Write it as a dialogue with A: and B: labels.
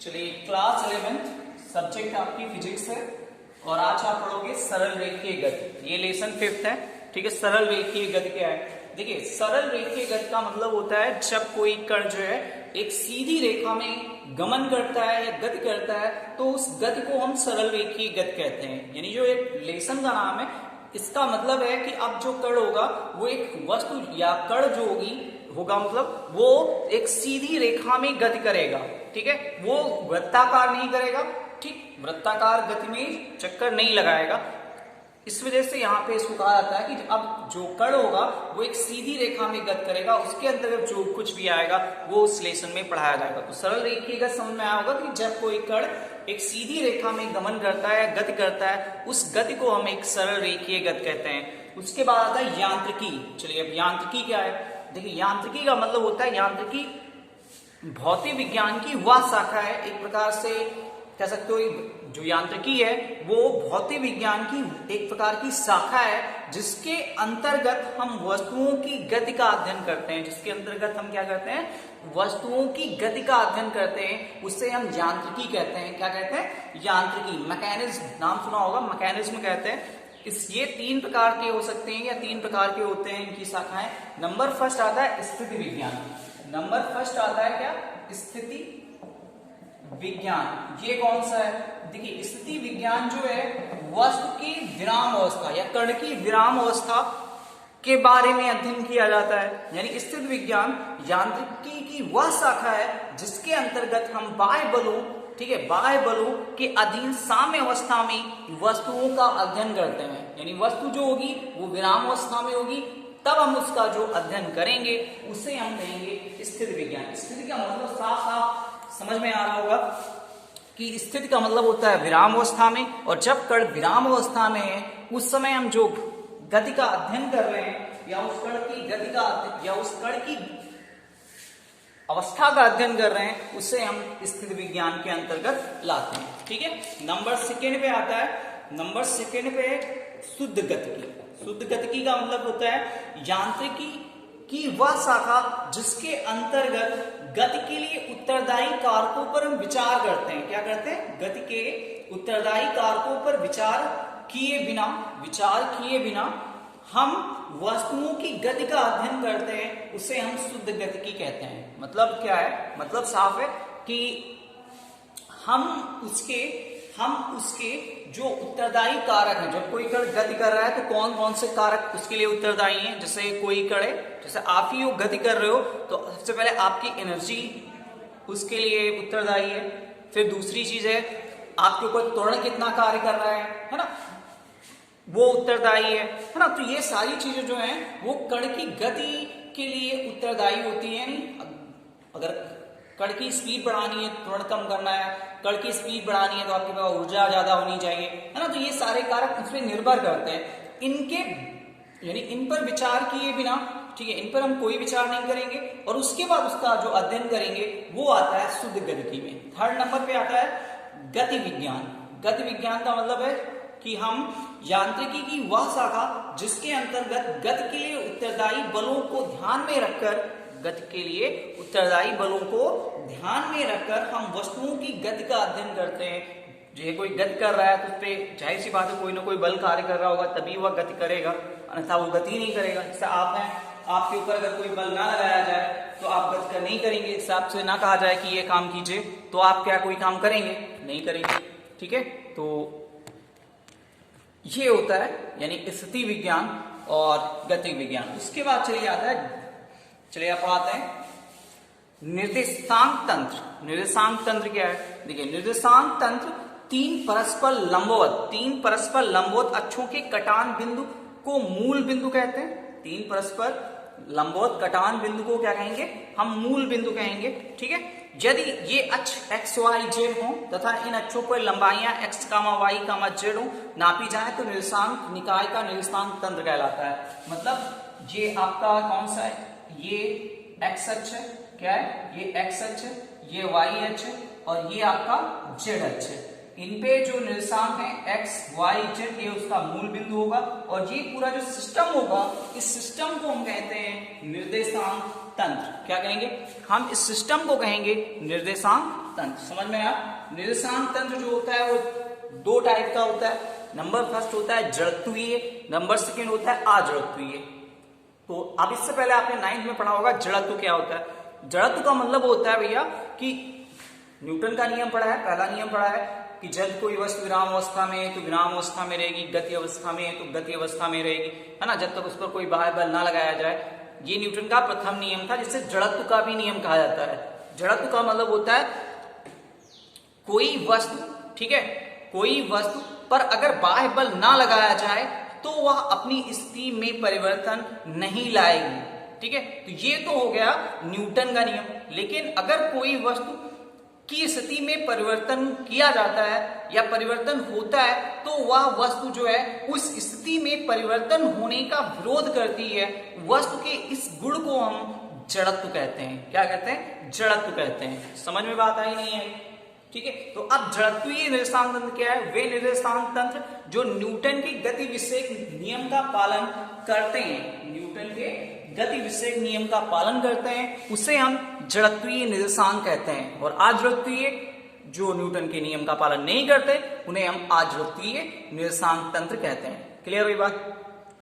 A: चलिए class 11th subject आपकी physics है और आज आप पढ़ोगे सरल रेखीय गति। ये लेसन 5th है, ठीक है। सरल रेखीय गति क्या है? देखिए, सरल रेखीय गति का मतलब होता है जब कोई कण जो है एक सीधी रेखा में गमन करता है या गति करता है तो उस गति को हम सरल रेखीय गति कहते हैं। यानी जो एक लेसन का नाम है, इसका मतलब है कि अब जो कण होगा वो एक वस्तु या कण जो होगा मतलब वो एक सीधी रेखा में गति करेगा, ठीक है। वो वृत्ताकार नहीं करेगा, ठीक, वृत्ताकार गति में चक्कर नहीं लगाएगा। इस वजह से यहाँ पे इसको कहा जाता है कि अब जो कण होगा वो एक सीधी रेखा में गति करेगा, उसके अंतर्गत जो कुछ भी आएगा वो उस लेसन में पढ़ाया जाएगा। तो सरल रेखीय गति समझ में आया होगा कि जब कोई कण एक सीधी रेखा में गमन करता है, गति करता है, उस गति को हम एक सरल रेखीय गति कहते हैं। उसके बाद आता है यांत्रिकी। चलिए, अब यांत्रिकी क्या है? देखिए, यांत्रिकी का मतलब होता है, यांत्रिकी भौतिक विज्ञान की वह शाखा है, एक प्रकार से कह सकते हो। जो यांत्रिकी है वो भौतिक विज्ञान की एक प्रकार की शाखा है जिसके अंतर्गत हम वस्तुओं की गति का अध्ययन करते हैं। जिसके अंतर्गत हम क्या करते हैं? वस्तुओं की गति का अध्ययन करते हैं, उससे हम यांत्रिकी कहते हैं। क्या कहते हैं? यांत्रिकी। मैकेनिज्म नाम सुना होगा, मैकेनिज्म कहते हैं। ये तीन प्रकार के हो सकते हैं या तीन प्रकार के होते हैं इनकी शाखाएं। नंबर फर्स्ट आता है स्थिति विज्ञान। नंबर फर्स्ट आता है क्या? स्थिति विज्ञान। ये कौन सा है? देखिए, स्थिति विज्ञान जो है वस्तु की विराम अवस्था या कण की विराम अवस्था के बारे में अध्ययन किया जाता है। यानी स्थिति विज्ञान यांत्रिकी की वह शाखा है जिसके अंतर्गत हम बाह्य बलों, ठीक है, बाह्य बलों के अधीन साम्य अवस्था में वस्तुओं का अध्ययन करते हैं। यानी वस्तु जो होगी वो विराम अवस्था में होगी, तब हम उसका जो अध्ययन करेंगे उसे हम कहेंगे स्थिति विज्ञान। स्थिति का मतलब साफ साफ समझ में आ रहा होगा कि स्थिति का मतलब होता है विराम अवस्था में, और जब कण विराम अवस्था में है उस समय हम जो गति का अध्ययन कर रहे हैं या उस कण की गति का या उस कण की अवस्था का अध्ययन कर रहे हैं उसे हम स्थिति विज्ञान के अंतर्गत लाते हैं, ठीक है। नंबर सेकेंड पे आता है, नंबर सेकेंड पे शुद्ध गतिकी। शुद्ध गतिकी का मतलब होता है यांत्रिकी की वह शाखा जिसके अंतर्गत गति के लिए उत्तरदायी कारकों पर हम विचार करते हैं। क्या करते हैं? गति के उत्तरदायी कारकों पर विचार किए बिना हम वस्तुओं की गति का अध्ययन करते हैं, उसे हम शुद्ध गतिकी कहते हैं। मतलब क्या है? मतलब साफ है कि हम उसके जो उत्तरदायी कारक हैं, जब कोई कण गति कर रहा है तो कौन कौन से कारक उसके लिए उत्तरदायी हैं। जैसे कोई कण है, जैसे आप ही गति कर रहे हो तो सबसे पहले आपकी एनर्जी उसके लिए उत्तरदायी है। फिर दूसरी चीज है आपके ऊपर त्वरण कितना कार्य कर रहा है ना, वो उत्तरदायी है ना। तो ये सारी चीजें जो हैं वो कण की गति के लिए उत्तरदायी होती है। अगर कण की स्पीड बढ़ानी है, त्वरण कम करना है, कण की स्पीड बढ़ानी है तो आपके पास ऊर्जा ज्यादा होनी चाहिए, है ना। तो ये सारे कारक उस पर निर्भर करते हैं। इन पर विचार किए बिना, ठीक है, इन पर हम कोई विचार नहीं करेंगे और उसके बाद उसका जो अध्ययन करेंगे वो आता है शुद्ध गतिकी में। थर्ड नंबर पे आता है गति विज्ञान। गति विज्ञान का मतलब है कि हम यांत्रिकी की वह शाखा जिसके अंतर्गत गति के लिए उत्तरदायी बलों को ध्यान में रखकर हम वस्तुओं की गति का अध्ययन करते हैं। जो कोई गति कर रहा है तो उस पर जाहिर सी बात है कोई ना कोई बल कार्य कर रहा होगा तभी वह गति करेगा, अन्यथा वो गति नहीं करेगा। जैसे आप हैं, आपके ऊपर अगर कोई बल ना लगाया जाए तो आप गति कर नहीं करेंगे। इस आपसे ना कहा जाए कि ये काम कीजिए तो आप क्या कोई काम करेंगे? नहीं करेंगे, ठीक है। तो ये होता है यानी स्थिति विज्ञान और गति विज्ञान। उसके बाद चलिए आता है, चलिए आप आते हैं निर्देशांक तंत्र। निर्देशांक तंत्र क्या है? देखिए, निर्देशांक तंत्र तीन परस्पर लंबवत अक्षों के कटान बिंदु को मूल बिंदु कहते हैं। तीन परस्पर लंबवत कटान बिंदु को क्या कहेंगे? हम मूल बिंदु कहेंगे, ठीक है। यदि ये अक्ष x, y, z हो तथा इन अक्षों पर लंबाइयां x, y, z हो नापी जाए तो निर्देशांक निकाय का निर्देशांक तंत्र कहलाता है। मतलब ये आपका कौन सा है? ये x अक्ष है, क्या है? ये x अक्ष है, ये y अक्ष है और ये आपका z अक्ष है। इन पे जो निर्देशांक है x, y, z, ये उसका मूल बिंदु होगा और ये पूरा जो सिस्टम होगा, इस सिस्टम को हम कहते हैं निर्देशांक तंत्र। क्या कहेंगे हम इस सिस्टम को कहेंगे निर्देशांक तंत्र। समझ में आया? निर्देशांक तंत्र जो होता है वो दो टाइप का होता है। नंबर फर्स्ट होता है जड़त्वीय, नंबर सेकेंड होता है अजड़त्वीय। तो अब इससे पहले आपने 9th में पढ़ा होगा जड़त्व क्या होता है। जड़त्व का मतलब होता है भैया कि न्यूटन का नियम पढ़ा है, पहला नियम पढ़ा है कि जब कोई वस्तु विराम अवस्था में है तो विराम अवस्था में रहेगी, गति अवस्था में है तो गति अवस्था में रहेगी, है ना, जब तक उस पर कोई बाह्य बल ना लगाया जाए। ये न्यूटन का प्रथम नियम था, जिसे जड़त्व का भी नियम कहा जाता है। जड़त्व का मतलब होता है कोई वस्तु, ठीक है, कोई वस्तु पर अगर बाह्य बल ना लगाया जाए तो वह अपनी स्थिति में परिवर्तन नहीं लाएगी। ठीक है, तो ये तो हो गया न्यूटन का नियम। लेकिन अगर कोई वस्तु की स्थिति में परिवर्तन किया जाता है या परिवर्तन होता है तो वह वस्तु जो है उस स्थिति में परिवर्तन होने का विरोध करती है। वस्तु के इस गुण को हम जड़त्व कहते हैं। क्या कहते हैं? जड़त्व कहते हैं। समझ में बात आई नहीं आई? ठीक है, तो अब जड़त्वीय निर्देशांक तंत्र क्या है? वे निर्देशांक तंत्र जो न्यूटन के गति विषयक नियम का पालन करते हैं, न्यूटन के गति विषयक नियम का पालन करते हैं, उसे हम जड़त्वीय निर्देशांक कहते हैं। और अजड़त्वीय जो न्यूटन के नियम का पालन नहीं करते उन्हें हम अजड़त्वीय निर्देशांक तंत्र कहते हैं। क्लियर हुई बात?